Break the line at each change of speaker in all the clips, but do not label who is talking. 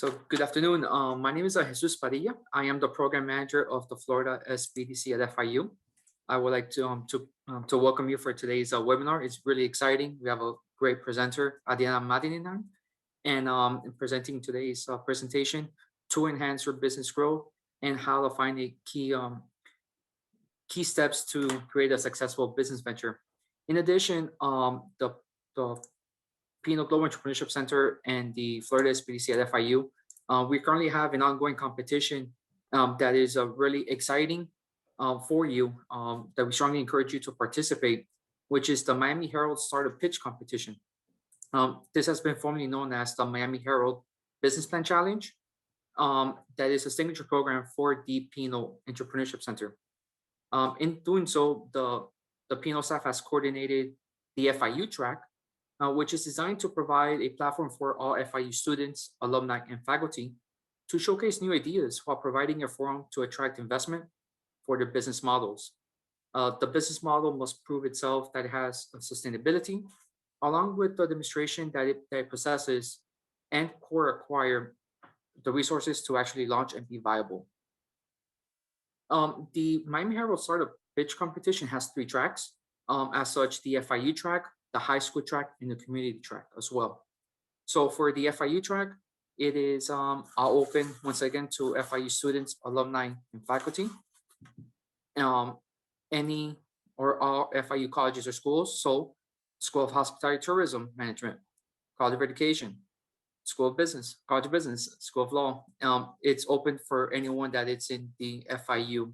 So good afternoon. My name is Jesus Padilla. I am the program manager of the Florida SBDC at FIU. I would like to welcome you for today's webinar. It's really exciting. We have a great presenter, Adriana Madininan, and presenting today's presentation to enhance your business growth and how to find the key steps to create a successful business venture. In addition, the Pino Global Entrepreneurship Center and the Florida SBDC at FIU, we currently have an ongoing competition that is really exciting for you, that we strongly encourage you to participate, which is the Miami Herald Startup Pitch Competition. This has been formerly known as the Miami Herald Business Plan Challenge. That is a signature program for the Pino Entrepreneurship Center. In doing so, the Pino staff has coordinated the FIU track, which is designed to provide a platform for all FIU students, alumni, and faculty to showcase new ideas while providing a forum to attract investment for their business models. The business model must prove itself that it has sustainability, along with the demonstration that it possesses and acquire the resources to actually launch and be viable. The Miami Herald Startup Pitch Competition has 3 tracks. As such, the FIU track, the high school track, and the community track as well. So for the FIU track, it is open once again to FIU students, alumni, and faculty. Any or all FIU colleges or schools, so School of Hospitality Tourism Management, College of Education, School of Business, College of Business, School of Law. It's open for anyone that it's in the FIU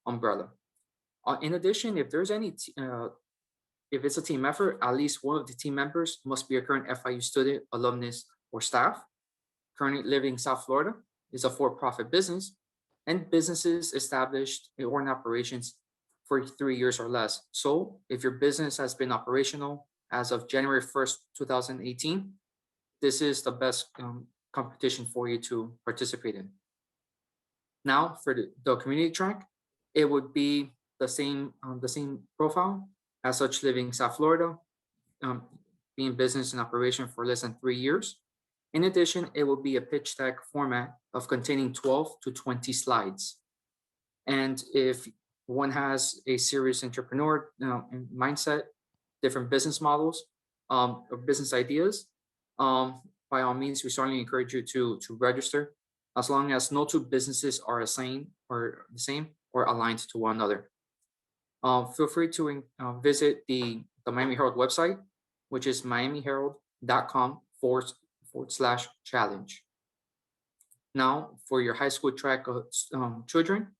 umbrella. In addition, if there's any if it's a team effort, at least one of the team members must be a current FIU student, alumnus, or staff, currently living in South Florida, is a for-profit business, and businesses established or in operations for 3 years or less. So if your business has been operational as of January 1st, 2018, this is the best competition for you to participate in. Now for the community track, it would be the same profile. As such, living in South Florida, being business in operation for less than 3 years. In addition, it will be a pitch deck format of containing 12 to 20 slides. And if one has a serious entrepreneur mindset, different business models, or business ideas, by all means, we strongly encourage you to register, as long as no 2 businesses are the same or aligned to one another. Feel free to visit the Miami Herald website, which is miamiherald.com/challenge. Now, for your high school track children,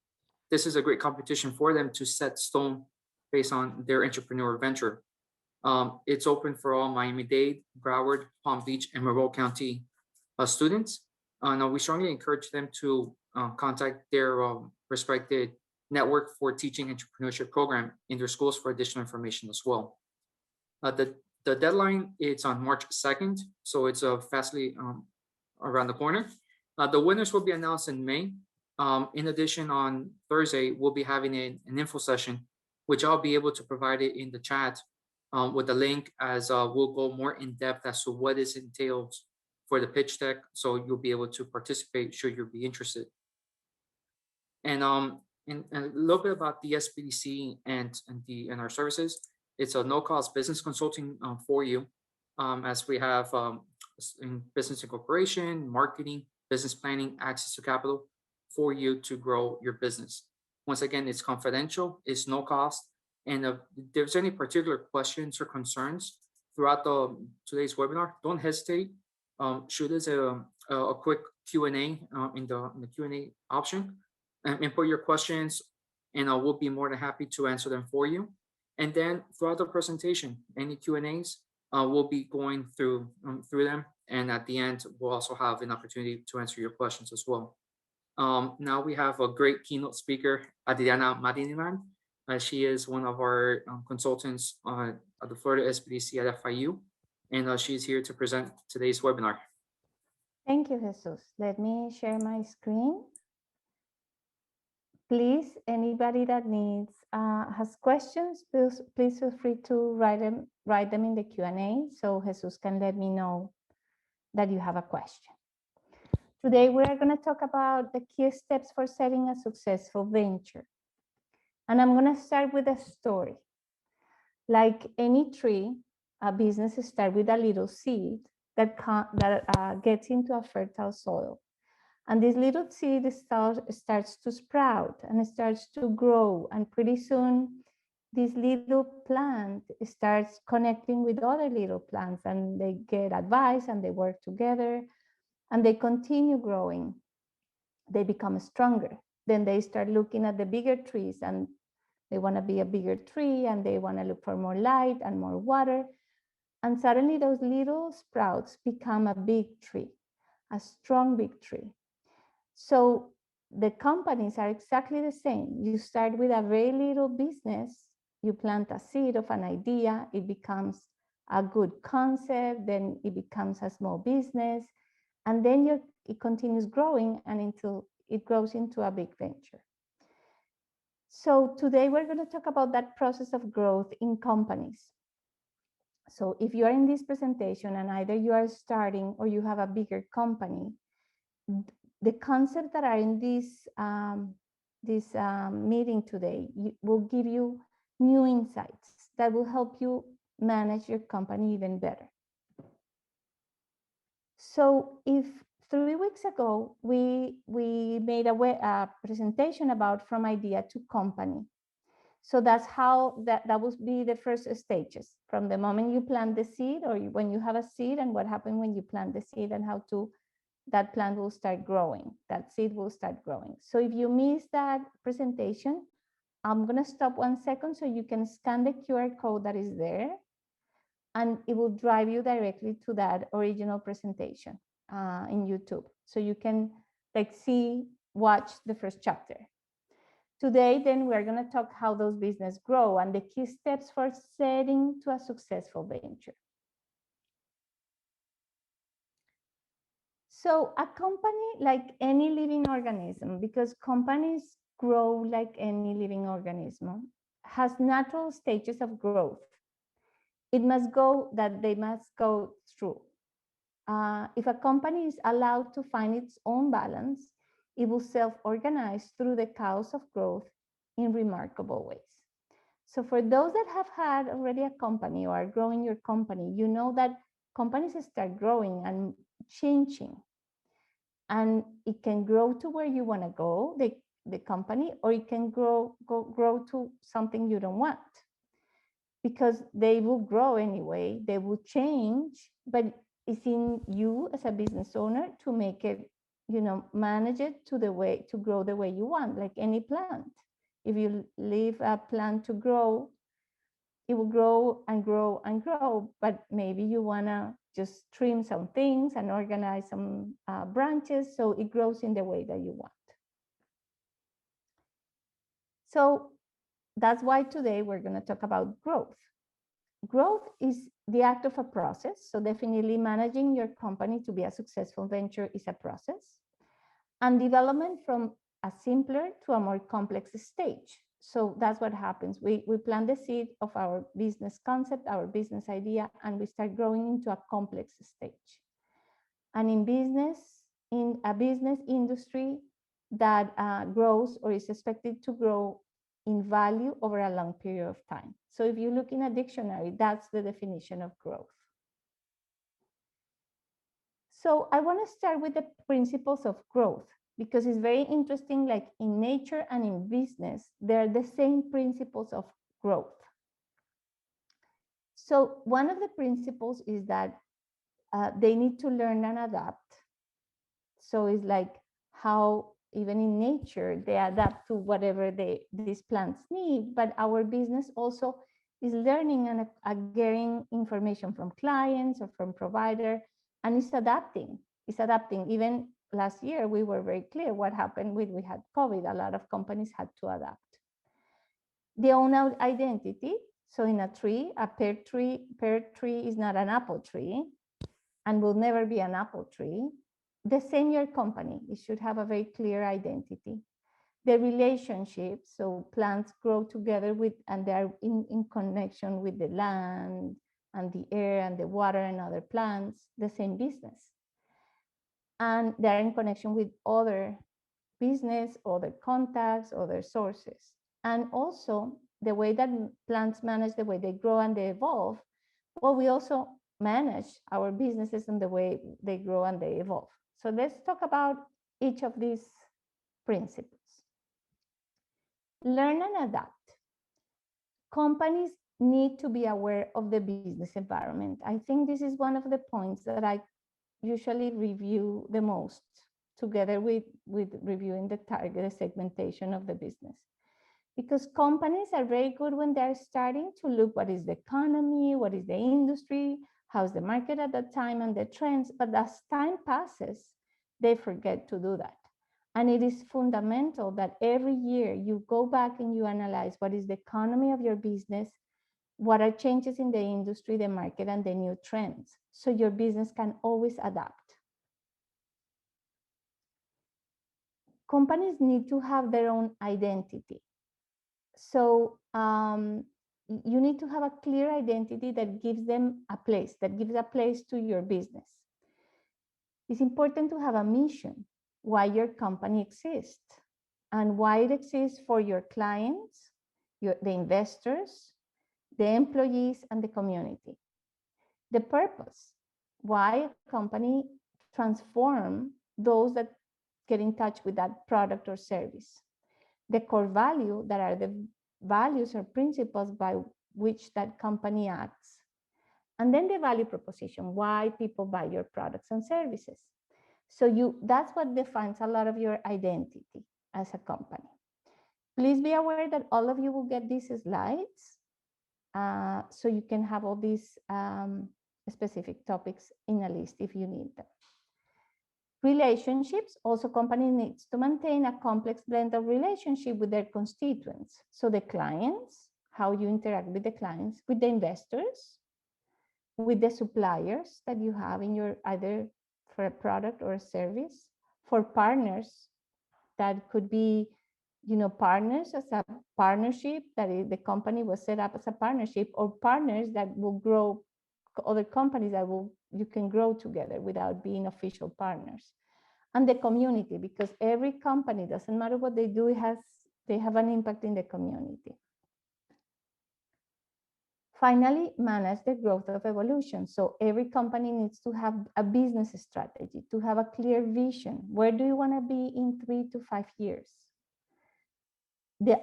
this is a great competition for them to set stone based on their entrepreneur venture. It's open for all Miami-Dade, Broward, Palm Beach, and Monroe County students. Now, we strongly encourage them to contact their respected network for teaching entrepreneurship program in their schools for additional information as well. The deadline is on March 2nd, so it's fastly around the corner. The winners will be announced in May. In addition, on Thursday, we'll be having an info session, which I'll be able to provide it in the chat with the link, as we'll go more in depth as to what is entailed for the pitch deck, so you'll be able to participate should you be interested. And a little bit about the SBDC and our services. It's a no-cost business consulting for you, as we have in business incorporation, marketing, business planning, access to capital for you to grow your business. Once again, it's confidential, it's no cost, and if there's any particular questions or concerns throughout today's webinar, don't hesitate. Shoot us a quick Q&A in the Q&A option. And put your questions, and we'll be more than happy to answer them for you. And then throughout the presentation, any Q&As, we'll be going through them. And at the end, we'll also have an opportunity to answer your questions as well. Now we have a great keynote speaker, Adriana Madininan. She is one of our consultants at the Florida SBDC at FIU, and she's here to present today's webinar.
Thank you, Jesus. Let me share my screen. Please, anybody that has questions, please feel free to write them in the Q&A, so Jesus can let me know that you have a question. Today, we are going to talk about the key steps for setting a successful venture. And I'm going to start with a story. Like any tree, a business starts with a little seed that gets into a fertile soil. And this little seed starts to sprout and it starts to grow. And pretty soon, this little plant starts connecting with other little plants, and they get advice and they work together and they continue growing. They become stronger. Then they start looking at the bigger trees and they want to be a bigger tree and they want to look for more light and more water. And suddenly those little sprouts become a big tree, a strong big tree. So the companies are exactly the same. You start with a very little business, you plant a seed of an idea, it becomes a good concept, then it becomes a small business, and then it continues growing and until it grows into a big venture. So today we're going to talk about that process of growth in companies. So if you are in this presentation and either you are starting or you have a bigger company, the concepts that are in this meeting today will give you new insights that will help you manage your company even better. So if 3 weeks ago, we made a presentation about from idea to company. So that's how that would be the first stages, from the moment you plant the seed or when you have a seed, and what happens when you plant the seed and how that plant will start growing, that seed will start growing. So if you miss that presentation, I'm gonna stop 1 second so you can scan the QR code that is there, and it will drive you directly to that original presentation in YouTube. So you can watch the first chapter. Today, then, we're going to talk how those businesses grow and the key steps for setting to a successful venture. So a company, like any living organism, because companies grow like any living organism, has natural stages of growth. They must go through. If a company is allowed to find its own balance, it will self-organize through the chaos of growth in remarkable ways. So for those that have had already a company or are growing your company, you know that companies start growing and changing. And it can grow to where you want to go, the company, or it can grow to something you don't want. Because they will grow anyway, they will change, but it's in you as a business owner to make it, manage it to grow the way you want, like any plant. If you leave a plant to grow, it will grow and grow and grow, but maybe you want to just trim some things and organize some branches so it grows in the way that you want. So that's why today we're going to talk about growth. Growth is the act of a process. So definitely managing your company to be a successful venture is a process. And development from a simpler to a more complex stage. So that's what happens. We plant the seed of our business concept, our business idea, and we start growing into a complex stage. And in a business industry that grows or is expected to grow in value over a long period of time. So if you look in a dictionary, that's the definition of growth. So I want to start with the principles of growth, because it's very interesting, like in nature and in business, they're the same principles of growth. So one of the principles is that they need to learn and adapt. So it's like how even in nature, they adapt to whatever these plants need, but our business also is learning and getting information from clients or from provider, and it's adapting. It's adapting. Even last year, we were very clear what happened when we had COVID. A lot of companies had to adapt. They own our identity. So in a tree, a pear tree is not an apple tree and will never be an apple tree. The same your company, it should have a very clear identity. The relationships, so plants grow together and they're in connection with the land and the air and the water and other plants, the same business. and they're in connection with other business, other contacts, other sources. And also the way that plants manage the way they grow and they evolve, well, we also manage our businesses in the way they grow and they evolve. So let's talk about each of these principles. Learn and adapt. Companies need to be aware of the business environment. I think this is one of the points that I usually review the most, together with reviewing the target segmentation of the business. Because companies are very good when they're starting to look what is the economy, what is the industry, how's the market at that time and the trends. But as time passes, they forget to do that. And it is fundamental that every year you go back and you analyze what is the economy of your business, what are changes in the industry, the market, and the new trends, so your business can always adapt. Companies need to have their own identity. So you need to have a clear identity that gives them a place, that gives a place to your business. It's important to have a mission, why your company exists, and why it exists for your clients, the investors, the employees, and the community. The purpose, why a company transform those that get in touch with that product or service. The core value, that are the values or principles by which that company acts. And then the value proposition, why people buy your products and services. So that's what defines a lot of your identity as a company. Please be aware that all of you will get these slides, so you can have all these specific topics in a list if you need them. Relationships, also company needs to maintain a complex blend of relationship with their constituents. So the clients, how you interact with the clients, with the investors, with the suppliers that you have in your, either for a product or a service, for partners, that could be, partners as a partnership, that the company was set up as a partnership, or partners that will grow, other companies that you can grow together without being official partners. And the community, because every company, doesn't matter what they do, they have an impact in the community. Finally, manage the growth of evolution. So every company needs to have a business strategy, to have a clear vision. Where do you want to be in 3 to 5 years?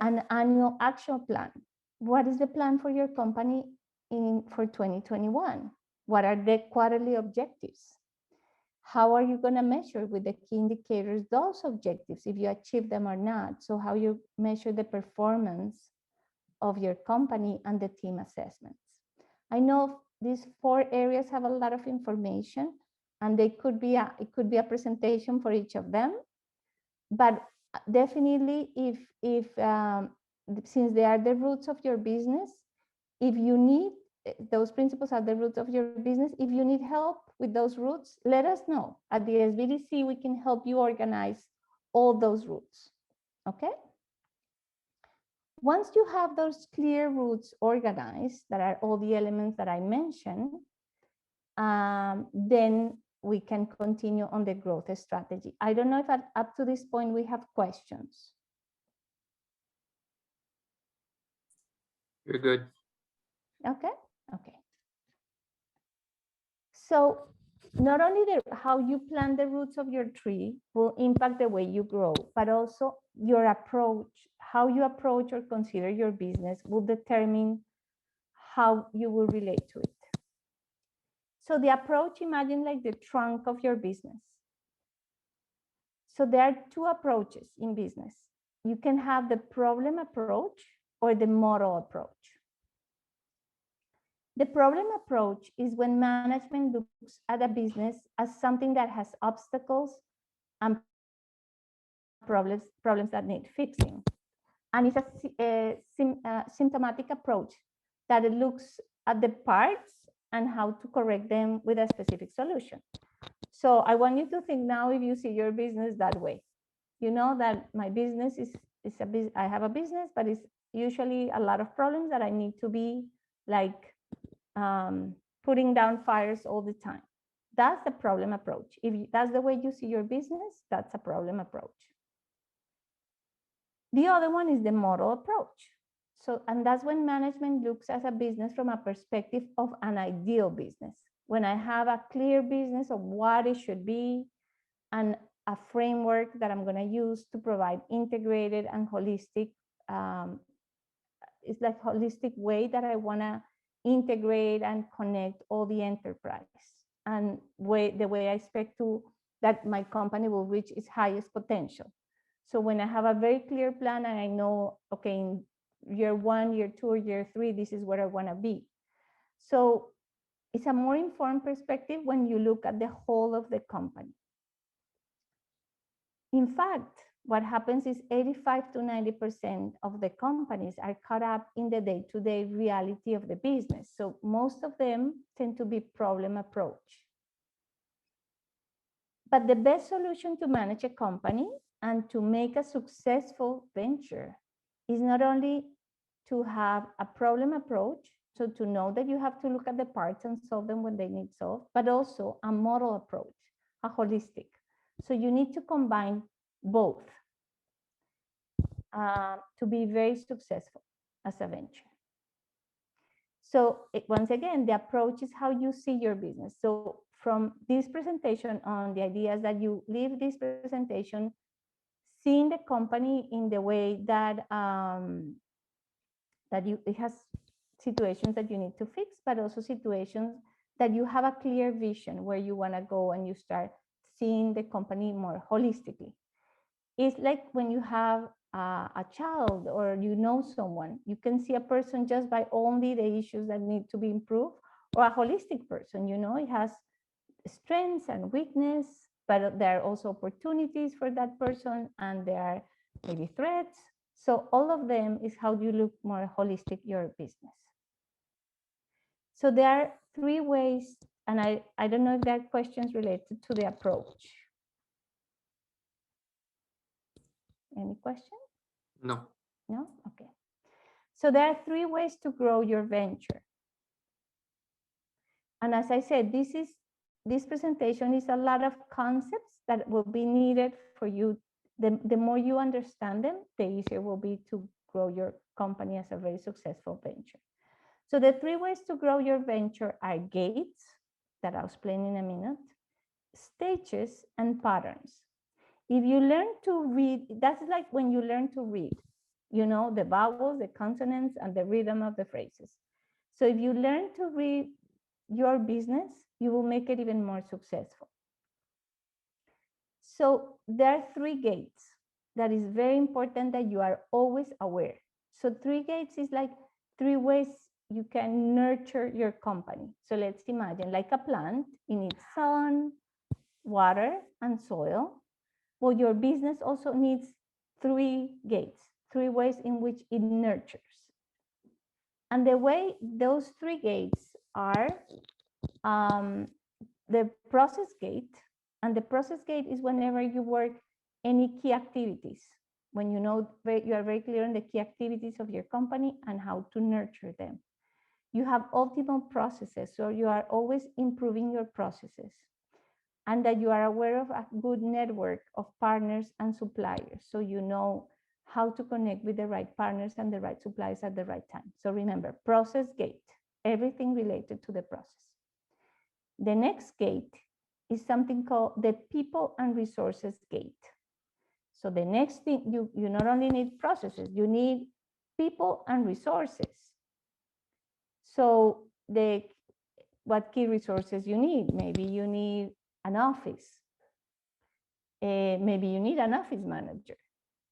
An annual action plan. What is the plan for your company for 2021? What are the quarterly objectives? How are you going to measure with the key indicators those objectives, if you achieve them or not? So how you measure the performance of your company and the team assessments. I know these 4 areas have a lot of information, and it could be a presentation for each of them. But definitely, since they are the roots of your business, if you need, those principles are the roots of your business. If you need help with those roots, let us know. At the SBDC, we can help you organize all those roots. Okay? Once you have those clear roots organized, that are all the elements that I mentioned, then we can continue on the growth strategy. I don't know if up to this point we have questions.
You're good.
Okay. So not only how you plant the roots of your tree will impact the way you grow, but also your approach, how you approach or consider your business will determine how you will relate to it. So the approach, imagine like the trunk of your business. So there are 2 approaches in business. You can have the problem approach or the model approach. The problem approach is when management looks at a business as something that has obstacles and problems that need fixing. And it's a symptomatic approach that it looks at the parts and how to correct them with a specific solution. So I want you to think now, if you see your business that way, you know that my business is I have a business, but it's usually a lot of problems that I need to be like putting down fires all the time. That's the problem approach. If that's the way you see your business, that's a problem approach. The other one is the model approach. So, and that's when management looks at a business from a perspective of an ideal business. When I have a clear business of what it should be and a framework that I'm going to use to provide integrated and holistic, it's like holistic way that I want to integrate and connect all the enterprise and the way I expect to that my company will reach its highest potential. So when I have a very clear plan and I know, okay, in year 1, year 2, or year 3, this is where I want to be. So it's a more informed perspective when you look at the whole of the company. In fact, what happens is 85 to 90% of the companies are caught up in the day-to-day reality of the business. So most of them tend to be problem approach. But the best solution to manage a company and to make a successful venture is not only to have a problem approach, so to know that you have to look at the parts and solve them when they need solved, but also a model approach, a holistic. So you need to combine both to be very successful as a venture. So once again, the approach is how you see your business. So from this presentation on, the idea is that you leave this presentation seeing the company in the way that it has situations that you need to fix, but also situations that you have a clear vision where you want to go and you start seeing the company more holistically. It's like when you have a child or you know someone, you can see a person just by only the issues that need to be improved, or a holistic person, you know, it has strengths and weakness, but there are also opportunities for that person and there are maybe threats. So all of them is how you look more holistic your business. So there are 3 ways, and I don't know if there are questions related to the approach. Any question?
No.
No? Okay. So there are 3 ways to grow your venture. And as I said, this presentation is a lot of concepts that will be needed for you. The more you understand them, the easier will be to grow your company as a very successful venture. So the 3 ways to grow your venture are gates, that I'll explain in a minute, stages, and patterns. If you learn to read, that's like when you learn to read, you know, the vowels, the consonants, and the rhythm of the phrases. So if you learn to read your business, you will make it even more successful. So there are 3 gates that is very important that you are always aware. So 3 gates is like 3 ways you can nurture your company. So let's imagine like a plant, it needs sun, water, and soil. Well, your business also needs 3 gates, 3 ways in which it nurtures. And the way those 3 gates are the process gate, and the process gate is whenever you work any key activities, when you know you are very clear on the key activities of your company and how to nurture them. You have optimal processes, so you are always improving your processes, and that you are aware of a good network of partners and suppliers, so you know how to connect with the right partners and the right suppliers at the right time. So remember, process gate, everything related to the process. The next gate is something called the people and resources gate. So the next thing, you not only need processes, you need people and resources. So what key resources you need? Maybe you need an office. Maybe you need an office manager.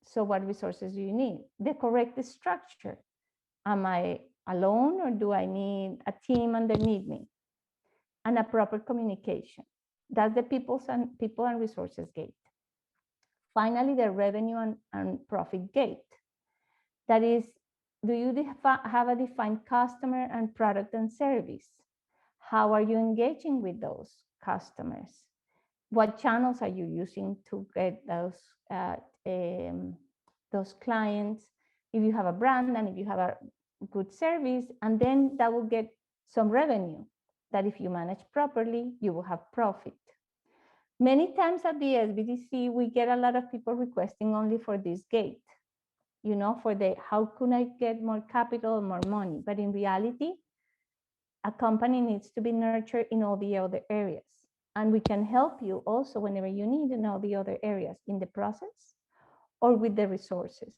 So what resources do you need? The correct structure. Am I alone or do I need a team underneath me? And a proper communication. That's the people and resources gate. Finally, the revenue and profit gate. That is, do you have a defined customer and product and service? How are you engaging with those customers? What channels are you using to get those clients? If you have a brand and if you have a good service, and then that will get some revenue. that if you manage properly, you will have profit. Many times at the SBDC, we get a lot of people requesting only for this gate, for the how can I get more capital, more money? But in reality, a company needs to be nurtured in all the other areas. And we can help you also whenever you need in all the other areas in the process or with the resources,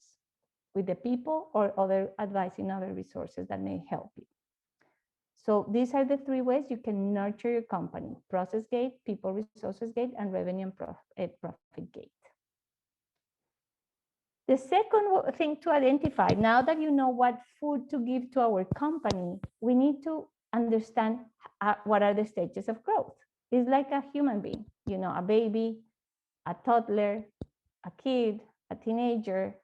with the people or other advising other resources that may help you. So these are the three ways you can nurture your company: process gate, people resources gate, and revenue and profit gate. The second thing to identify, now that you know what food to give to our company, we need to understand what are the stages of growth. It's like a human being, a baby, a toddler, a kid, a teenager,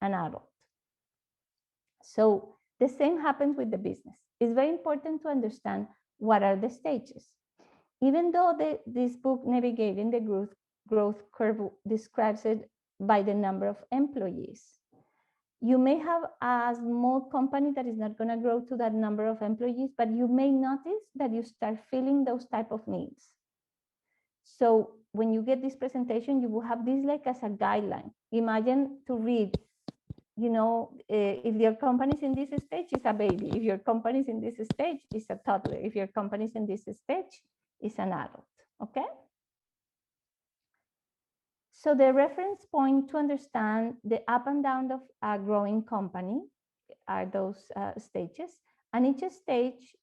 an adult. So the same happens with the business. It's very important to understand what are the stages. Even though this book, Navigating the Growth Curve, describes it by the number of employees, you may have a small company that is not going to grow to that number of employees, but you may notice that you start feeling those type of needs. So when you get this presentation, you will have this like as a guideline. Imagine to read, if your company is in this stage, it's a baby. If your company is in this stage, it's a toddler. If your company is in this stage, it's an adult, okay? So the reference point to understand the up and down of a growing company are those stages. And each stage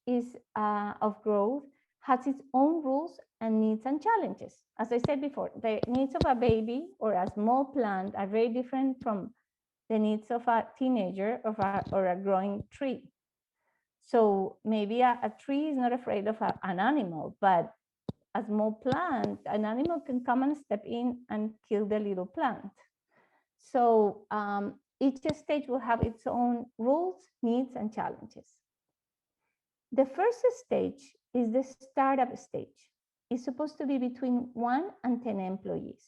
of growth has its own rules and needs and challenges. As I said before, the needs of a baby or a small plant are very different from the needs of a teenager or a growing tree. So maybe a tree is not afraid of an animal, but a small plant, an animal can come and step in and kill the little plant. So each stage will have its own rules, needs, and challenges. The first stage is the startup stage. It's supposed to be between 1 and 10 employees.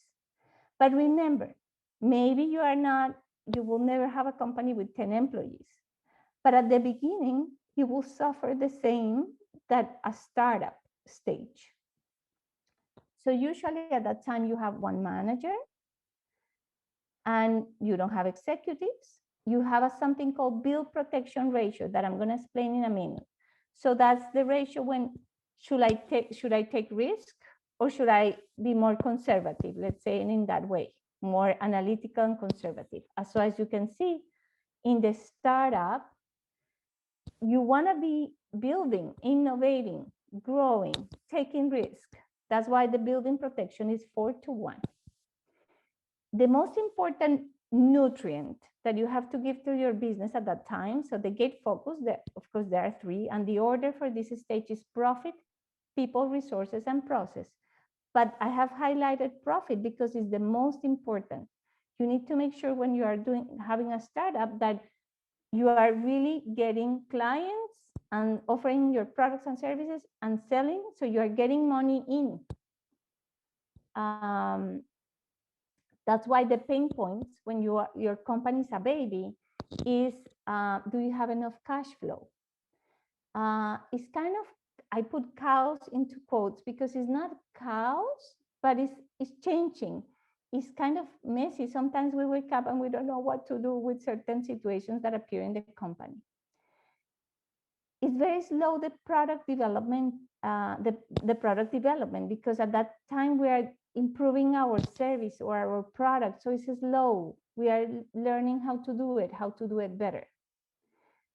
But remember, maybe you will never have a company with 10 employees. But at the beginning, you will suffer the same that a startup stage. So usually at that time, you have one manager and you don't have executives. You have something called bill protection ratio that I'm going to explain in a minute. So that's the ratio when should I take risk or should I be more conservative, let's say in that way, more analytical and conservative. So as you can see, in the startup, you want to be building, innovating, growing, taking risk. That's why the building protection is 4-1. The most important nutrient that you have to give to your business at that time, so the gate focus, of course, there are 3, and the order for this stage is profit, people, resources, and process. But I have highlighted profit because it's the most important. You need to make sure when you are having a startup that you are really getting clients and offering your products and services and selling, so you are getting money in. That's why the pain points when your company is a baby is, do you have enough cash flow? It's kind of, I put cows into quotes because it's not cows, but it's changing. It's kind of messy. Sometimes we wake up and we don't know what to do with certain situations that appear in the company. It's very slow, the product development, because at that time we are improving our service or our product, so it's slow. We are learning how to do it better.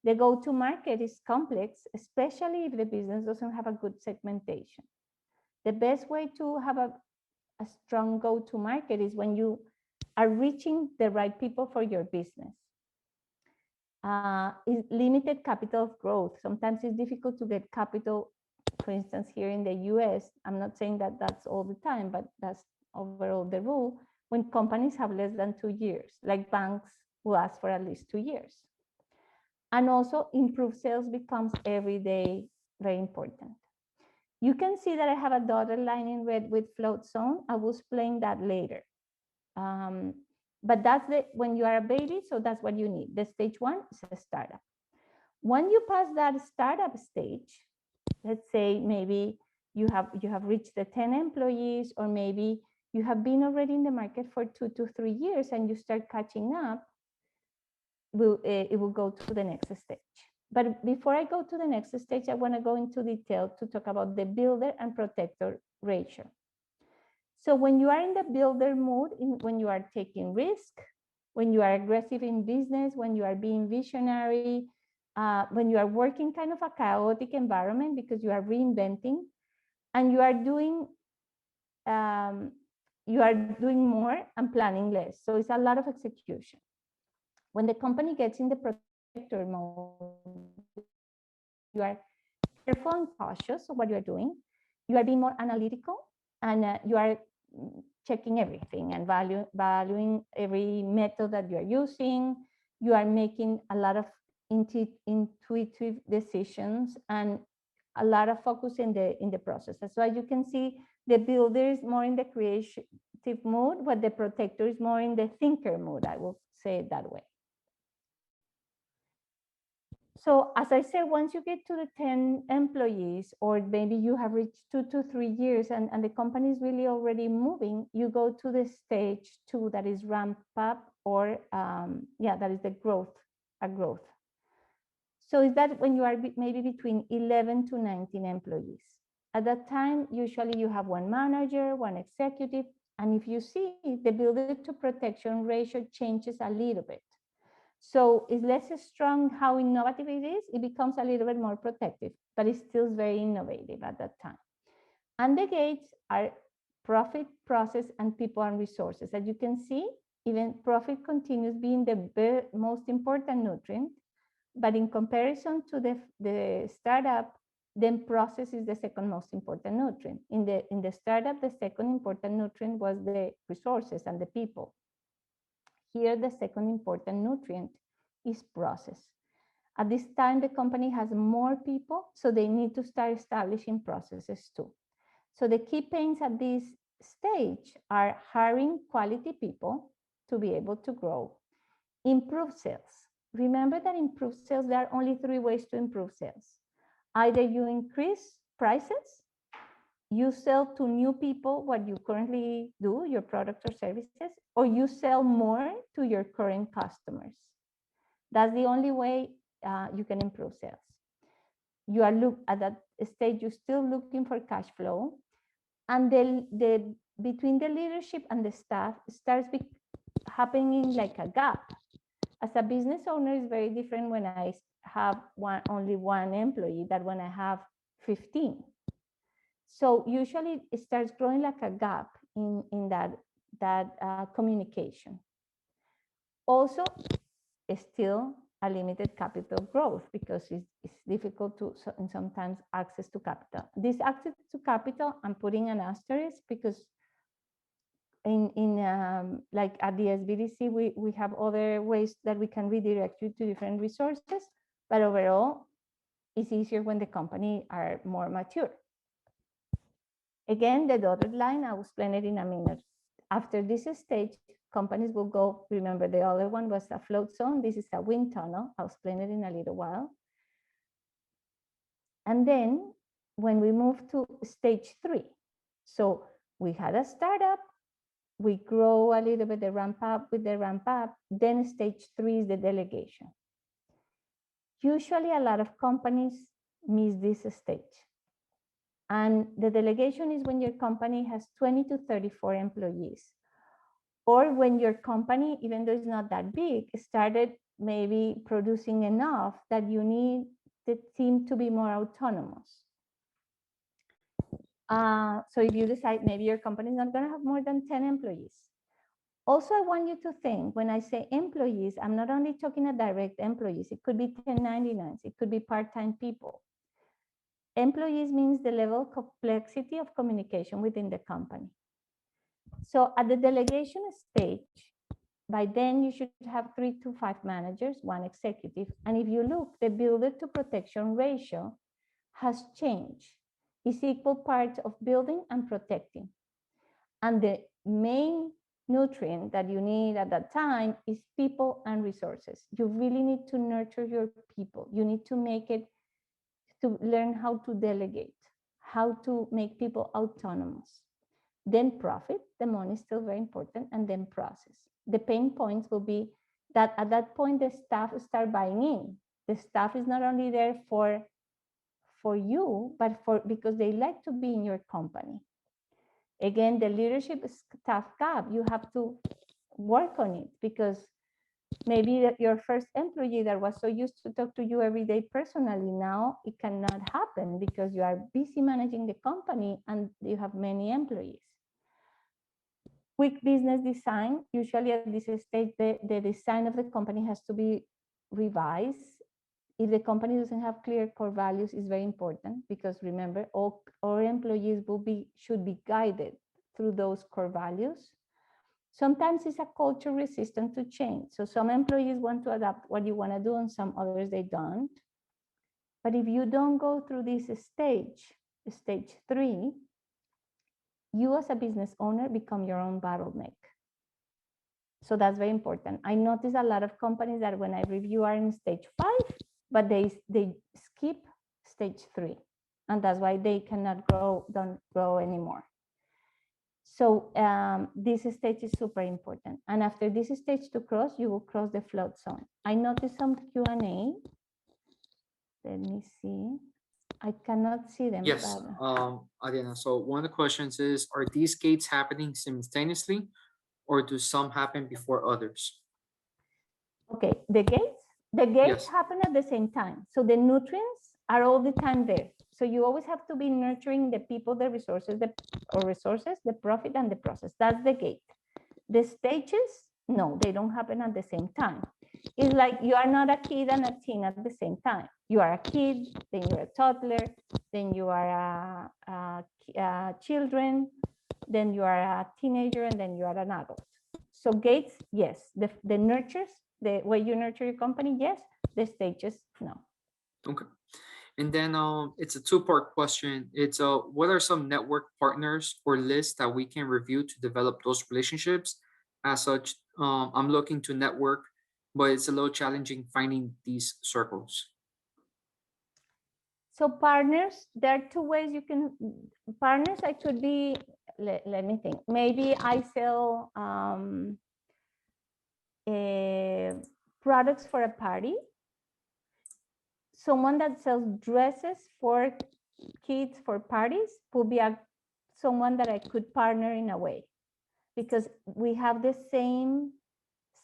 The go-to-market is complex, especially if the business doesn't have a good segmentation. The best way to have a strong go-to-market is when you are reaching the right people for your business. Is limited capital of growth. Sometimes it's difficult to get capital. For instance, here in the US, I'm not saying that that's all the time, but that's overall the rule. When companies have less than 2 years, like banks will ask for at least 2 years. And also improved sales becomes every day very important. You can see that I have a dotted line in red with float zone. I will explain that later. But that's when you are a baby, so that's what you need. The stage 1 is a startup. When you pass that startup stage, let's say maybe you have reached the 10 employees, or maybe you have been already in the market for 2 to 3 years and you start catching up, it will go to the next stage. But before I go to the next stage, I want to go into detail to talk about the builder and protector ratio. So when you are in the builder mode, when you are taking risk, when you are aggressive in business, when you are being visionary, when you are working kind of a chaotic environment because you are reinventing, and you are doing more and planning less. So it's a lot of execution. When the company gets in the protector mode, you are careful and cautious of what you are doing. You are being more analytical, and you are checking everything and valuing every method that you are using. You are making a lot of intuitive decisions and a lot of focus in the process. That's why you can see the builder is more in the creative mode, but the protector is more in the thinker mode. I will say it that way. So as I said, once you get to the 10 employees, or maybe you have reached 2 to 3 years and the company is really already moving, you go to the stage 2, that is ramp up, or that is the growth. So is that when you are maybe between 11 to 19 employees. At that time, usually you have one manager, one executive, and if you see, the builder to protection ratio changes a little bit. So it's less strong how innovative it is. It becomes a little bit more protective, but it's still very innovative at that time. And the gates are profit, process, and people and resources. As you can see, even profit continues being the most important nutrient, but in comparison to the startup, then process is the second most important nutrient. In the startup, the second important nutrient was the resources and the people. Here, the second important nutrient is process. At this time, the company has more people, so they need to start establishing processes too. So the key pains at this stage are hiring quality people to be able to grow, improve sales. Remember that improve sales, there are only 3 ways to improve sales. Either you increase prices, you sell to new people what you currently do, your products or services, or you sell more to your current customers. That's the only way you can improve sales. You are at that stage, you're still looking for cash flow, and between the leadership and the staff starts happening like a gap. As a business owner, it's very different when I have only one employee than when I have 15. So usually it starts growing like a gap in that communication. Also, it's still a limited capital growth because it's difficult to sometimes access to capital. This access to capital, I'm putting an asterisk because like at the SBDC, we have other ways that we can redirect you to different resources, but overall, it's easier when the company are more mature. Again, the dotted line, I will explain it in a minute. After this stage, companies will go, remember the other one was a float zone, this is a wind tunnel, I'll explain it in a little while. And then when we move to stage 3, so we had a startup, we grow a little bit, the ramp up, then stage 3 is the delegation. Usually a lot of companies miss this stage. And the delegation is when your company has 20 to 34 employees. Or when your company, even though it's not that big, started maybe producing enough that you need the team to be more autonomous. So if you decide maybe your company is not going to have more than 10 employees. Also, I want you to think, when I say employees, I'm not only talking about direct employees, it could be 1099s, it could be part-time people. Employees means the level of complexity of communication within the company. So at the delegation stage, by then you should have 3 to 5 managers, 1 executive. And if you look, the builder to protection ratio has changed. It's equal parts of building and protecting. And the main nutrient that you need at that time is people and resources. You really need to nurture your people. You need to make it to learn how to delegate, how to make people autonomous. Then profit, the money is still very important, and then process. The pain points will be that at that point, the staff start buying in. The staff is not only there for you, but because they like to be in your company. Again, the leadership staff gap, you have to work on it, because maybe your first employee that was so used to talk to you every day personally, now it cannot happen because you are busy managing the company and you have many employees. Quick business design, usually at this stage, the design of the company has to be revised. If the company doesn't have clear core values, is very important, because remember, all employees should be guided through those core values. Sometimes it's a culture resistant to change. So some employees want to adapt what you want to do, and some others they don't. But if you don't go through this stage 3, you as a business owner become your own bottleneck. So that's very important. I notice a lot of companies that when I review are in stage 5, but they skip stage 3. And that's why they don't grow anymore. So this stage is super important. And after this stage to cross, you will cross the float zone. I noticed some Q&A. Let me see. I cannot see them.
Yes, Adriana, so one of the questions is, are these gates happening simultaneously, or do some happen before others?
Okay, the gates
Yes.
happen at the same time. So the nutrients are all the time there. So you always have to be nurturing the people, the resources, the profit and the process. That's the gate. The stages, no, they don't happen at the same time. It's like you are not a kid and a teen at the same time. You are a kid, then you're a toddler, then you are a children, then you are a teenager, and then you are an adult. So gates, yes. The nurtures, the way you nurture your company, yes. The stages, no.
Okay. And then it's a two-part question. It's what are some network partners or lists that we can review to develop those relationships? As such, I'm looking to network, but it's a little challenging finding these circles.
So partners, there are 2 ways you can, partners, I could be, let me think. Maybe I sell products for a party. Someone that sells dresses for kids for parties would be someone that I could partner in a way, because we have the same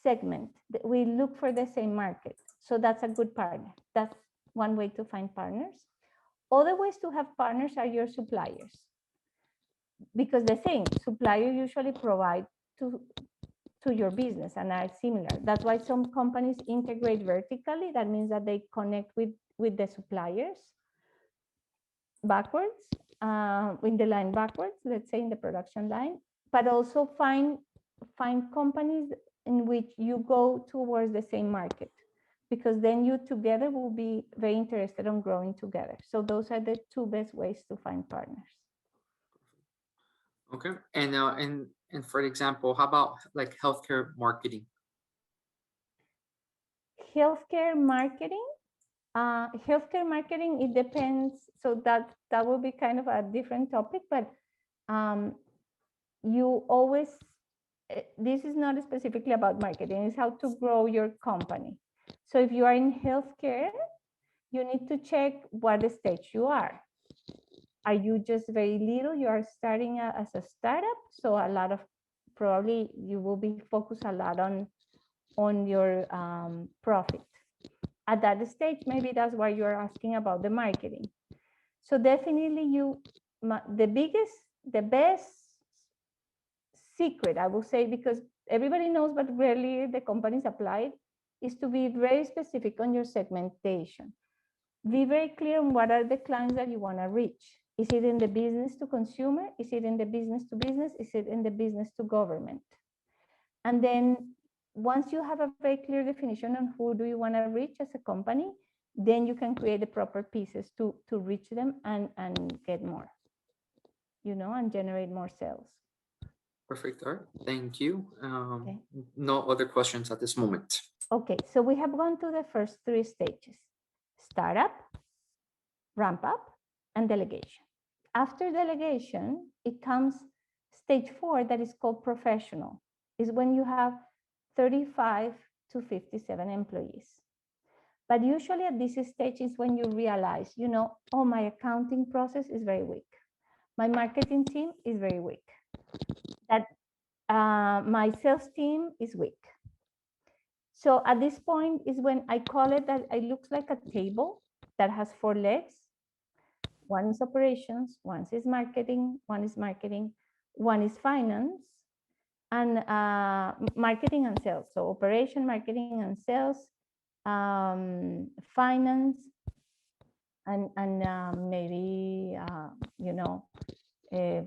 segment. We look for the same market. So that's a good partner. That's one way to find partners. Other ways to have partners are your suppliers, because the same supplier usually provide to your business and are similar. That's why some companies integrate vertically. That means that they connect with the suppliers backwards, in the line backwards, let's say in the production line, but also find companies in which you go towards the same market, because then you together will be very interested in growing together. So those are the 2 best ways to find partners.
Okay. And for example, how about like healthcare marketing?
Healthcare marketing, it depends. So that will be kind of a different topic, but you always, this is not specifically about marketing, it's how to grow your company. So if you are in healthcare, you need to check what stage you are. Are you just very little? You are starting as a startup, so a lot of, probably you will be focused a lot on your profit. At that stage, maybe that's why you're asking about the marketing. So definitely the best secret, I will say, because everybody knows, but rarely the companies apply it, is to be very specific on your segmentation. Be very clear on what are the clients that you want to reach. Is it in the business to consumer? Is it in the business to business? Is it in the business to government? And then once you have a very clear definition on who do you want to reach as a company, then you can create the proper pieces to reach them and get more, and generate more sales.
Perfect. All right. Thank you.
Okay.
No other questions at this moment.
Okay, so we have gone to the first 3 stages: startup, ramp up, and delegation. After delegation, it comes stage 4 that is called professional. Is when you have 35 to 57 employees. But usually at this stage is when you realize, oh, my accounting process is very weak. My marketing team is very weak. That my sales team is weak. So at this point is when I call it that it looks like a table that has 4 legs. One is operations, one is marketing, one is finance, and marketing and sales. So operation, marketing, and sales, finance, and maybe the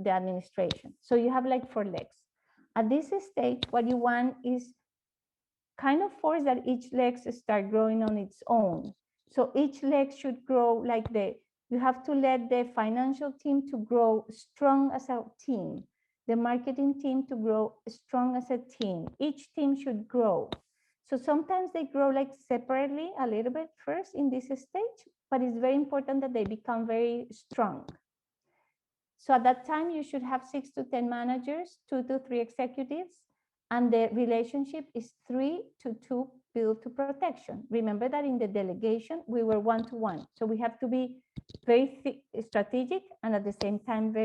administration. So you have like 4 legs. At this stage, what you want is kind of force that each leg start growing on its own. So each leg should grow like you have to let the financial team to grow strong as a team, the marketing team to grow strong as a team. Each team should grow. So sometimes they grow like separately a little bit first in this stage, but it's very important that they become very strong. So at that time, you should have 6 to 10 managers, 2 to 3 executives, and the relationship is 3 to 2 build to protection. Remember that in the delegation, we were 1 to 1. So we have to be very strategic and at the same time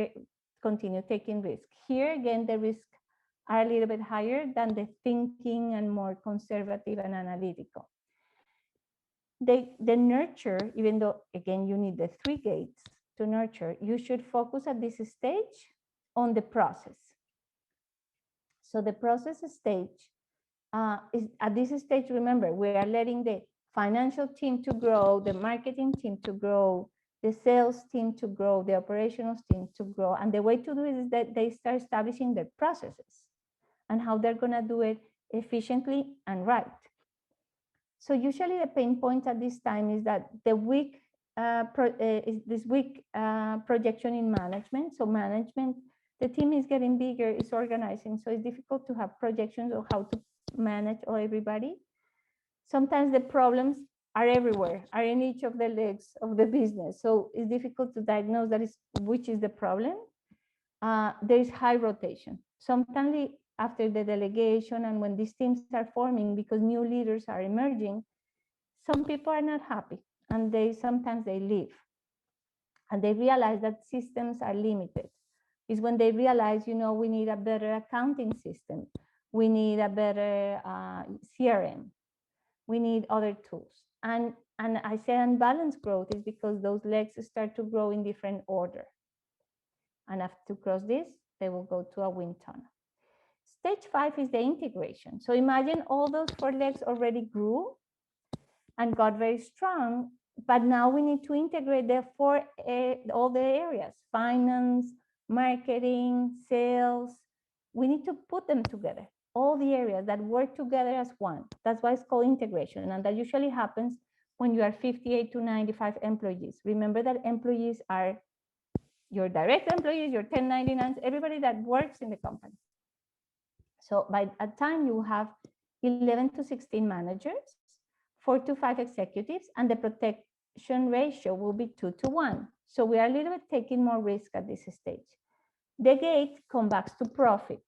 continue taking risk. Here again, the risks are a little bit higher than the thinking and more conservative and analytical. The nurture, even though again you need the 3 gates to nurture, you should focus at this stage on the process. So the process stage is at this stage, remember, we are letting the financial team to grow, the marketing team to grow, the sales team to grow, the operations team to grow. And the way to do it is that they start establishing their processes and how they're going to do it efficiently and right. So usually the pain point at this time is that the weak projection in management. So management, the team is getting bigger, it's organizing, so it's difficult to have projections of how to manage all everybody. Sometimes the problems are everywhere, are in each of the legs of the business. So it's difficult to diagnose which is the problem. There is high rotation. Sometimes after the delegation and when these teams are forming, because new leaders are emerging, some people are not happy and sometimes they leave. And they realize that systems are limited. Is when they realize, we need a better accounting system. We need a better CRM. We need other tools. And I say unbalanced growth is because those legs start to grow in different order. And after to cross this, they will go to a wind tunnel. Stage 5 is the integration. So imagine all those 4 legs already grew and got very strong, but now we need to integrate all the areas, finance, marketing, sales. We need to put them together, all the areas that work together as one. That's why it's called integration. And that usually happens when you are 58 to 95 employees. Remember that employees are your direct employees, your 1099s, everybody that works in the company. So by that time you have 11 to 16 managers, 4 to 5 executives, and the protection ratio will be 2 to 1. So we are a little bit taking more risk at this stage. The gate comes back to profit.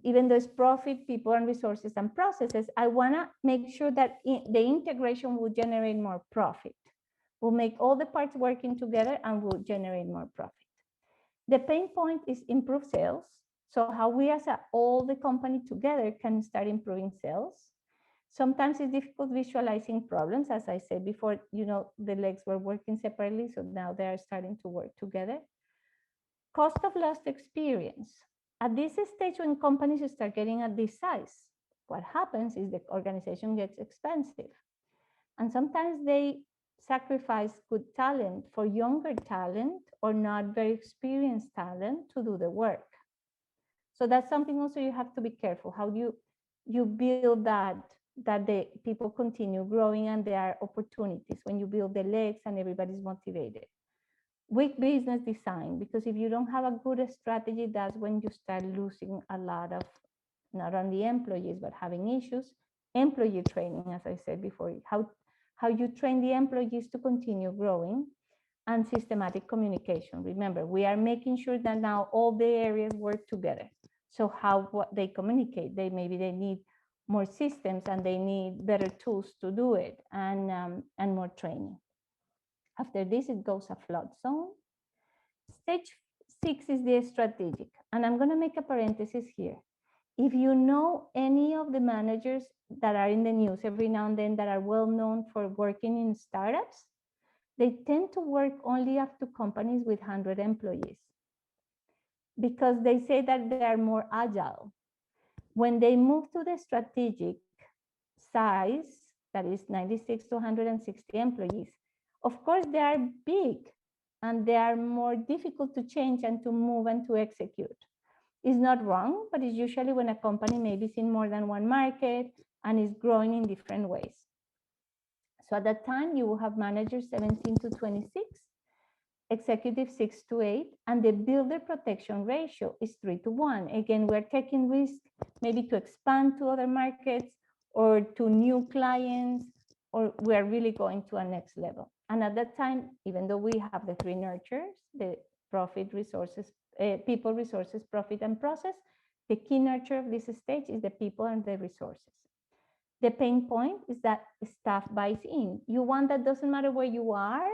Even though it's profit, people and resources and processes, I want to make sure that the integration will generate more profit. We'll make all the parts working together and will generate more profit. The pain point is improve sales. So how we as all the company together can start improving sales. Sometimes it's difficult visualizing problems. As I said before, the legs were working separately, so now they are starting to work together. Cost of lost experience. At this stage, when companies start getting at this size, what happens is the organization gets expensive. And sometimes they sacrifice good talent for younger talent or not very experienced talent to do the work. So that's something also you have to be careful. How do you build that the people continue growing and there are opportunities when you build the legs and everybody's motivated. Weak business design, because if you don't have a good strategy, that's when you start losing a lot of not only employees, but having issues. Employee training, as I said before, how you train the employees to continue growing, and systematic communication. Remember, we are making sure that now all the areas work together. So what they communicate, maybe they need more systems and they need better tools to do it, and more training. After this, it goes a flood zone. Stage 6 is the strategic, and I'm going to make a parenthesis here. If you know any of the managers that are in the news every now and then that are well known for working in startups, they tend to work only up to companies with 100 employees because they say that they are more agile. When they move to the strategic size, that is 96 to 160 employees, of course, they are big and they are more difficult to change and to move and to execute. It's not wrong, but it's usually when a company maybe is in more than one market and is growing in different ways. So at that time, you will have managers 17 to 26, executive 6 to 8, and the builder protection ratio is 3 to 1. Again, we're taking risk maybe to expand to other markets or to new clients, or we're really going to a next level. And at that time, even though we have the 3 nurtures, the profit, resources, people, resources, profit, and process, the key nurture of this stage is the people and the resources. The pain point is that staff buys in. You want that doesn't matter where you are.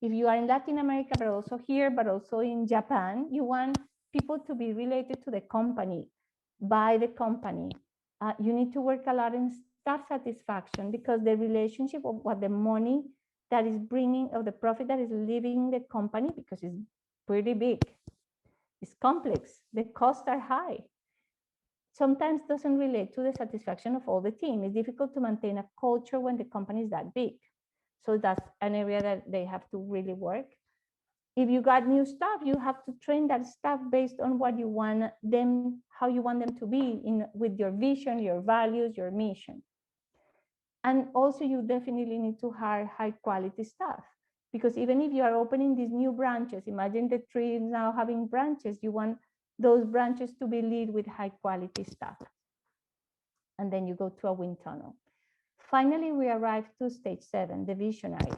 If you are in Latin America, but also here, but also in Japan, you want people to be related to the company, by the company. You need to work a lot in staff satisfaction because the relationship of what the money that is bringing, or the profit that is leaving the company, because it's pretty big, it's complex, the costs are high, sometimes doesn't relate to the satisfaction of all the team. It's difficult to maintain a culture when the company is that big. So that's an area that they have to really work. If you got new staff, you have to train that staff based on what you want them, how you want them to be with your vision, your values, your mission. And also you definitely need to hire high quality staff, because even if you are opening these new branches, imagine the tree now having branches, you want those branches to be led with high quality staff. And then you go to a wind tunnel. Finally, we arrive to stage 7, the visionary.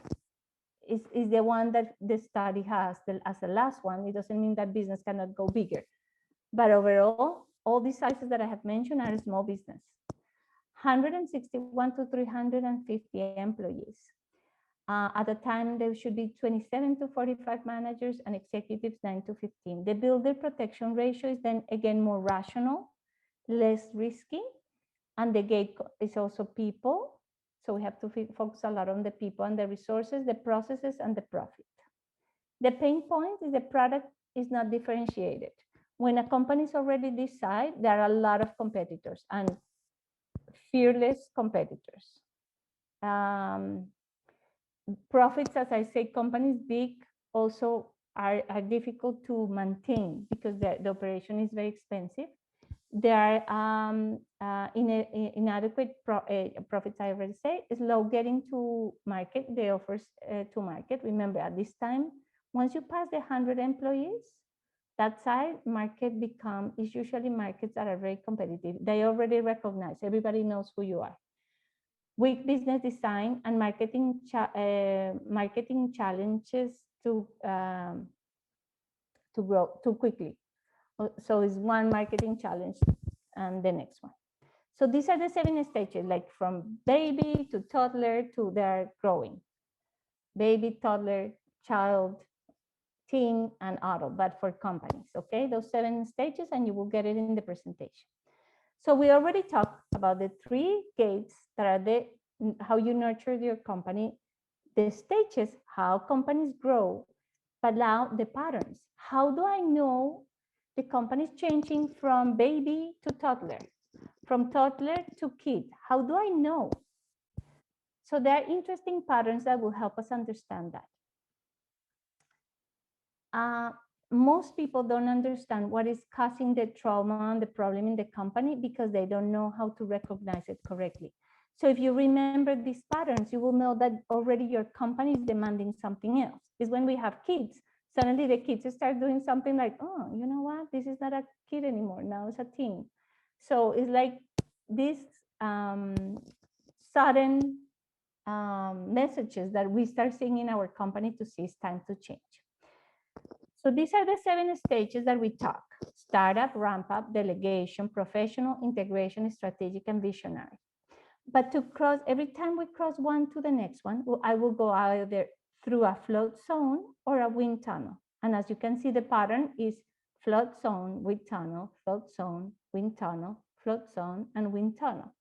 Is the one that the study has as the last one. It doesn't mean that business cannot go bigger. But overall, all these sizes that I have mentioned are small business. 161 to 350 employees. At the time, there should be 27 to 45 managers and executives 9 to 15. The builder protection ratio is then again more rational, less risky, and the gate is also people. So we have to focus a lot on the people and the resources, the processes, and the profit. The pain point is the product is not differentiated. When a company is already this size, there are a lot of competitors and fearless competitors. Profits, as I say, companies big also are difficult to maintain because the operation is very expensive. There are inadequate profits, I already say, slow getting to market, the offers to market. Remember, at this time, once you pass the 100 employees, that side market is usually markets that are very competitive. They already recognize, everybody knows who you are. Weak business design and marketing challenges to grow too quickly. So it's one marketing challenge and the next one. So these are the 7 stages, like from baby to toddler to their growing. Baby, toddler, child, teen, and adult, but for companies, okay? Those 7 stages, and you will get it in the presentation. So we already talked about the 3 gates that are how you nurture your company, the stages, how companies grow, but now the patterns. How do I know the company is changing from baby to toddler, from toddler to kid? How do I know? So there are interesting patterns that will help us understand that. Most people don't understand what is causing the trauma and the problem in the company because they don't know how to recognize it correctly. So if you remember these patterns, you will know that already your company is demanding something else. It's when we have kids, suddenly the kids start doing something like, oh, you know what? This is not a kid anymore. Now it's a teen. So it's like this sudden messages that we start seeing in our company to see it's time to change. So these are the 7 stages that we talk: startup, ramp up, delegation, professional, integration, strategic, and visionary. But to cross, every time we cross one to the next one, I will go either through a float zone or a wind tunnel. And as you can see, the pattern is float zone, wind tunnel, float zone, wind tunnel, float zone, and wind tunnel.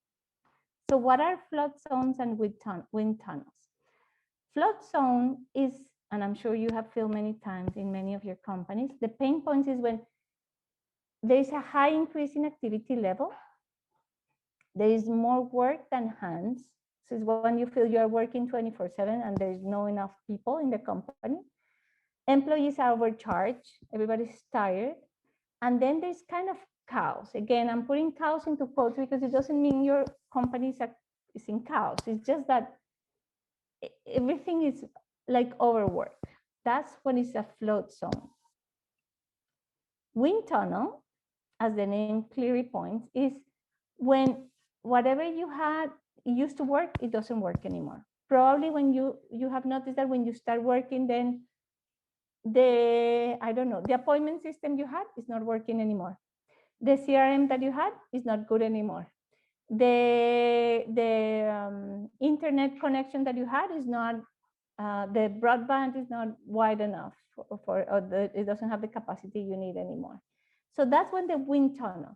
So what are float zones and wind tunnels? Float zone is, and I'm sure you have felt many times in many of your companies, the pain points is when there is a high increase in activity level, there is more work than hands. This is when you feel you are working 24/7 and there's no enough people in the company. Employees are overcharged, everybody's tired. And then there's kind of chaos. Again, I'm putting chaos into quotes because it doesn't mean your company is in chaos. It's just that everything is like overwork. That's when it's a float zone. Wind tunnel, as the name clearly points, is when whatever you had used to work, it doesn't work anymore. Probably when you have noticed that when you start working, then I don't know, the appointment system you had is not working anymore. The CRM that you had is not good anymore. The internet connection that you had is not, the broadband is not wide enough it doesn't have the capacity you need anymore. So that's when the wind tunnel.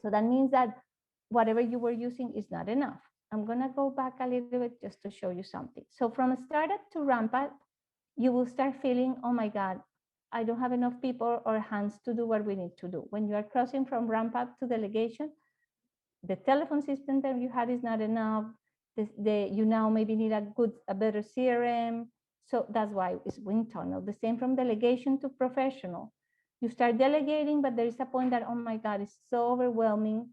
So that means that whatever you were using is not enough. I'm gonna go back a little bit just to show you something. So from a startup to ramp up, you will start feeling, oh my God, I don't have enough people or hands to do what we need to do. When you are crossing from ramp up to delegation, the telephone system that you had is not enough. You now maybe need a better CRM. So that's why it's wind tunnel. The same from delegation to professional. You start delegating, but there is a point that, oh my God, it's so overwhelming.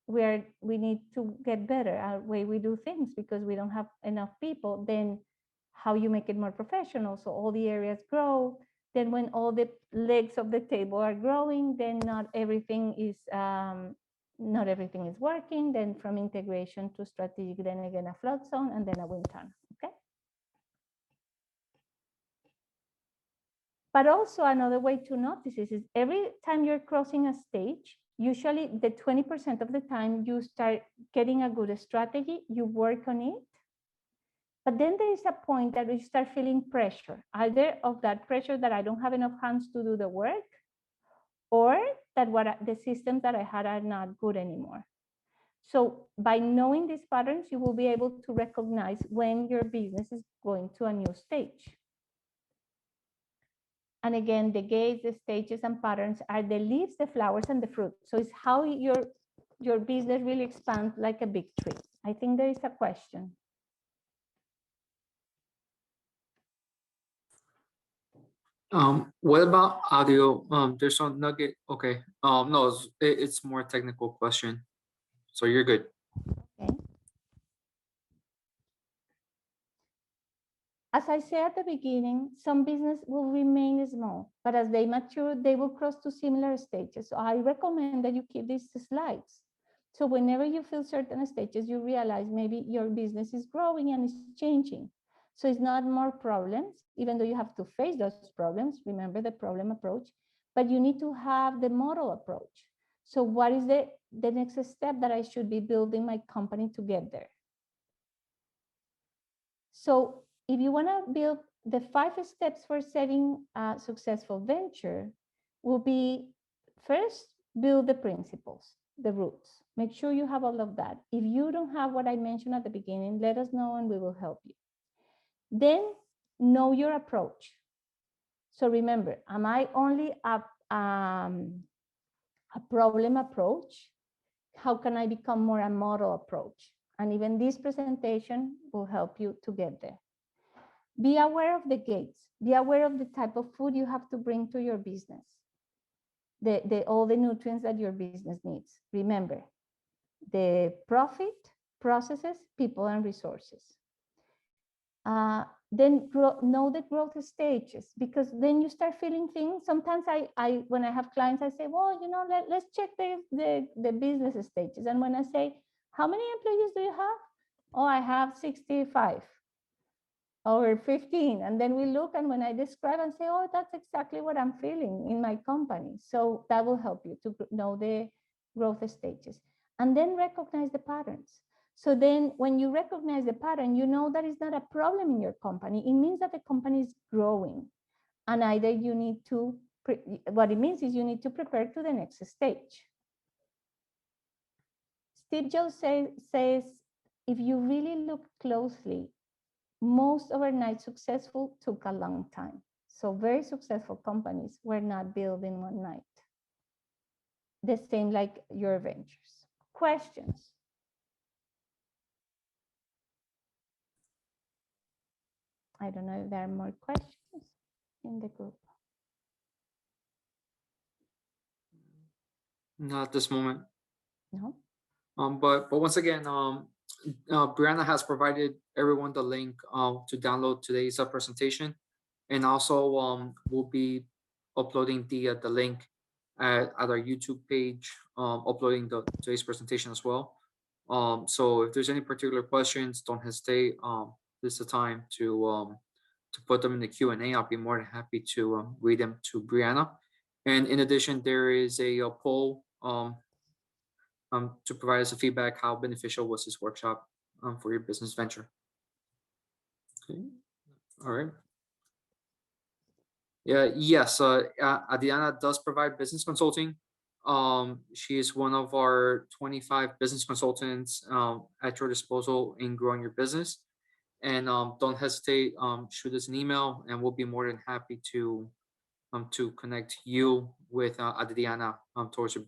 We need to get better at the way we do things because we don't have enough people. Then how you make it more professional, so all the areas grow. Then when all the legs of the table are growing, then not everything is working. Then from integration to strategic, then again a float zone, and then a wind tunnel. Okay. But also another way to notice this is every time you're crossing a stage, usually the 20% of the time you start getting a good strategy, you work on it. But then there is a point that you start feeling pressure, either of that pressure that I don't have enough hands to do the work, or that the systems that I had are not good anymore. So by knowing these patterns, you will be able to recognize when your business is going to a new stage. And again, the gates, the stages and patterns are the leaves, the flowers, and the fruit. So it's how your business really expands like a big tree. I think there is a question.
What about audio? There's some nugget. Okay. No, it's more technical question. So you're good.
Okay. As I said at the beginning, some business will remain small, but as they mature, they will cross to similar stages. So I recommend that you keep these slides. So whenever you feel certain stages, you realize maybe your business is growing and it's changing. So it's not more problems, even though you have to face those problems. Remember the problem approach, but you need to have the model approach. So what is the next step that I should be building my company to get there? So if you want to build the 5 steps for setting a successful venture, will be first, build the principles, the roots. Make sure you have all of that. If you don't have what I mentioned at the beginning, let us know and we will help you. Then know your approach. So remember, am I only a problem approach? How can I become more a model approach? And even this presentation will help you to get there. Be aware of the gates. Be aware of the type of food you have to bring to your business. All the nutrients that your business needs. Remember, the profit, processes, people, and resources. Then know the growth stages, because then you start feeling things. Sometimes when I have clients, I say, well, you know, let's check the business stages. And when I say, how many employees do you have? Oh, I have 65 or 15. And then we look, and when I describe and say, oh, that's exactly what I'm feeling in my company. So that will help you to know the growth stages. And then recognize the patterns. So then when you recognize the pattern, you know that it's not a problem in your company. It means that the company is growing. And either you need to, what it means is you need to prepare to the next stage. Steve Jobs says, if you really look closely, most overnight successful took a long time. So very successful companies were not built in one night. The same like your ventures. Questions? I don't know if there are more questions in the group.
Not at this moment.
No?
But once again, Brianna has provided everyone the link to download today's presentation, and also we'll be uploading the link at our YouTube page, uploading the today's presentation as well. So if there's any particular questions, don't hesitate. This is the time to put them in the Q&A. I'll be more than happy to read them to Brianna. And in addition, there is a poll to provide us a feedback how beneficial was this workshop for your business venture. Okay, all right. Yeah, yes, Adriana does provide business consulting. She is one of our 25 business consultants at your disposal in growing your business. And don't hesitate, shoot us an email, and we'll be more than happy to connect you with Adriana towards your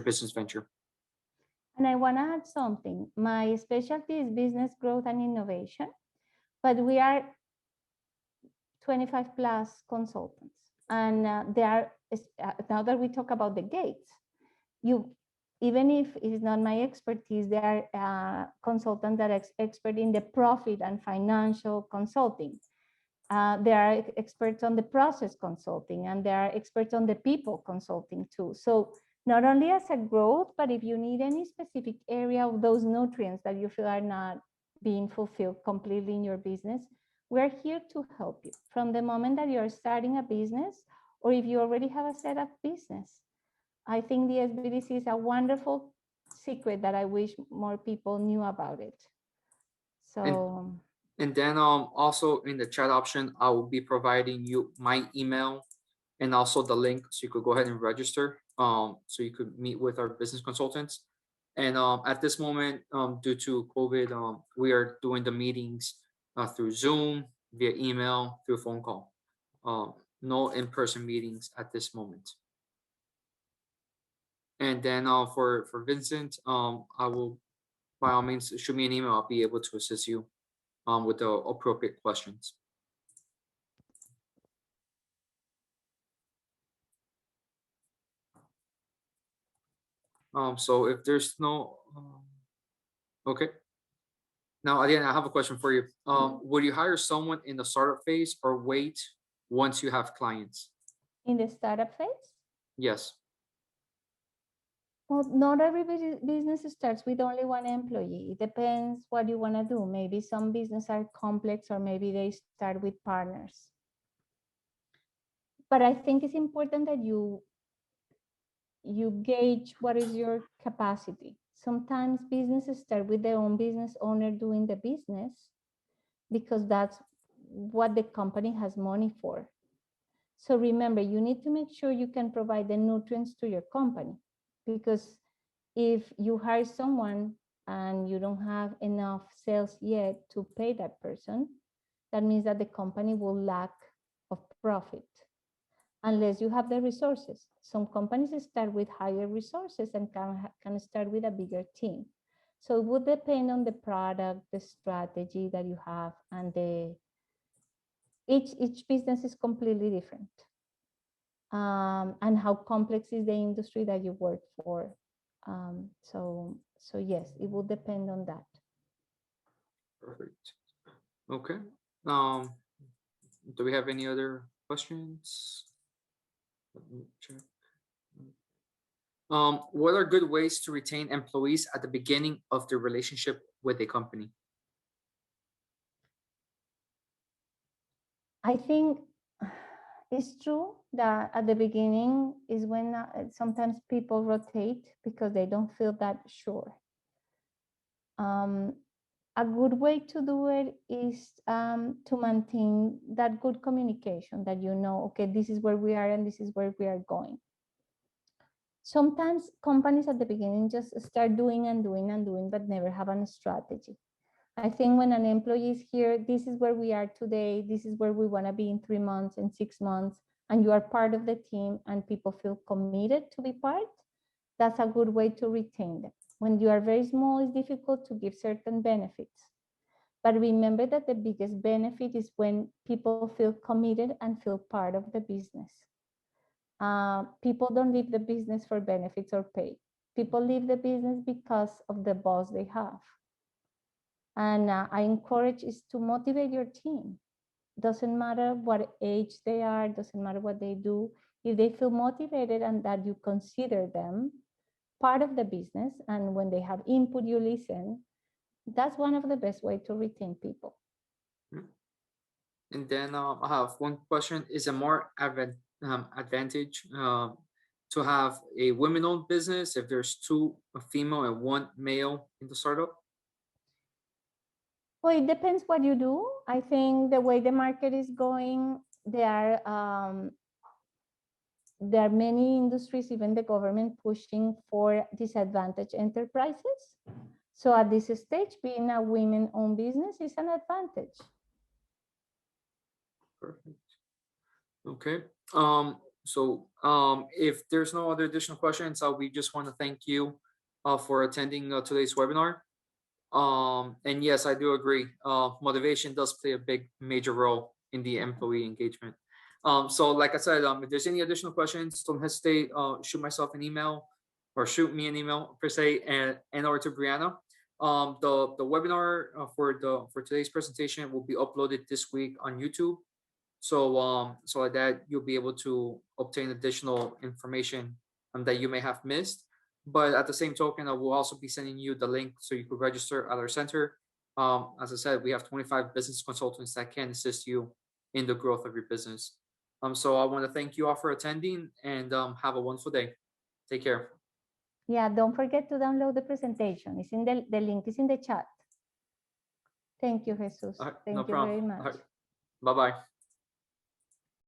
business venture.
And I want to add something. My specialty is business growth and innovation, but we are 25 plus consultants. And now that we talk about the gates, even if it is not my expertise, there are consultants that are expert in the profit and financial consulting. There are experts on the process consulting, and there are experts on the people consulting too. So not only as a growth, but if you need any specific area of those nutrients that you feel are not being fulfilled completely in your business, we're here to help you from the moment that you're starting a business, or if you already have a set up business. I think the SBDC is a wonderful secret that I wish more people knew about it. So.
And then also in the chat option, I will be providing you my email and also the link so you could go ahead and register so you could meet with our business consultants. And at this moment, due to COVID, we are doing the meetings through Zoom, via email, through phone call. No in-person meetings at this moment. And then for Vincent, I will, by all means, shoot me an email. I'll be able to assist you with the appropriate questions. So if there's no, okay. Now, again, I have a question for you. Would you hire someone in the startup phase or wait once you have clients?
In the startup phase?
Yes.
Well, not every business starts with only one employee. It depends what you want to do. Maybe some businesses are complex, or maybe they start with partners. But I think it's important that you gauge what is your capacity. Sometimes businesses start with their own business owner doing the business because that's what the company has money for. So remember, you need to make sure you can provide the nutrients to your company, because if you hire someone and you don't have enough sales yet to pay that person, that means that the company will lack of profit unless you have the resources. Some companies start with higher resources and can start with a bigger team. So it would depend on the product, the strategy that you have, and each business is completely different. And how complex is the industry that you work for. So yes, it will depend on that.
Perfect. Okay. Do we have any other questions? Let me check. What are good ways to retain employees at the beginning of their relationship with a company?
I think it's true that at the beginning is when sometimes people rotate because they don't feel that sure. A good way to do it is to maintain that good communication that you know, okay, this is where we are and this is where we are going. Sometimes companies at the beginning just start doing and doing and doing, but never have a strategy. I think when an employee is here, this is where we are today, this is where we want to be in 3 months, in 6 months, and you are part of the team and people feel committed to be part, that's a good way to retain them. When you are very small, it's difficult to give certain benefits. But remember that the biggest benefit is when people feel committed and feel part of the business. People don't leave the business for benefits or pay. People leave the business because of the boss they have. And I encourage is to motivate your team. Doesn't matter what age they are, doesn't matter what they do. If they feel motivated and that you consider them part of the business, and when they have input, you listen, that's one of the best way to retain people.
And then I have one question: is it more advantage to have a women-owned business if there's two female and one male in the startup?
Well, it depends what you do. I think the way the market is going, there are many industries, even the government, pushing for disadvantaged enterprises. So at this stage, being a women-owned business is an advantage.
Perfect. Okay. If there's no other additional questions, we just want to thank you for attending today's webinar. And yes, I do agree. Motivation does play a big, major role in the employee engagement. So like I said, if there's any additional questions, don't hesitate. Shoot myself an email or shoot me an email per se, and or to Brianna. The webinar for today's presentation will be uploaded this week on YouTube. So like that you'll be able to obtain additional information that you may have missed. But at the same token, I will also be sending you the link so you could register at our center. As I said, we have 25 business consultants that can assist you in the growth of your business. So I want to thank you all for attending, and have a wonderful day. Take care.
Yeah, don't forget to download the presentation. It's in the link is in the chat. Thank you, Jesus.
All right,
Thank
no
you
problem.
very
All
much.
right. Bye-bye.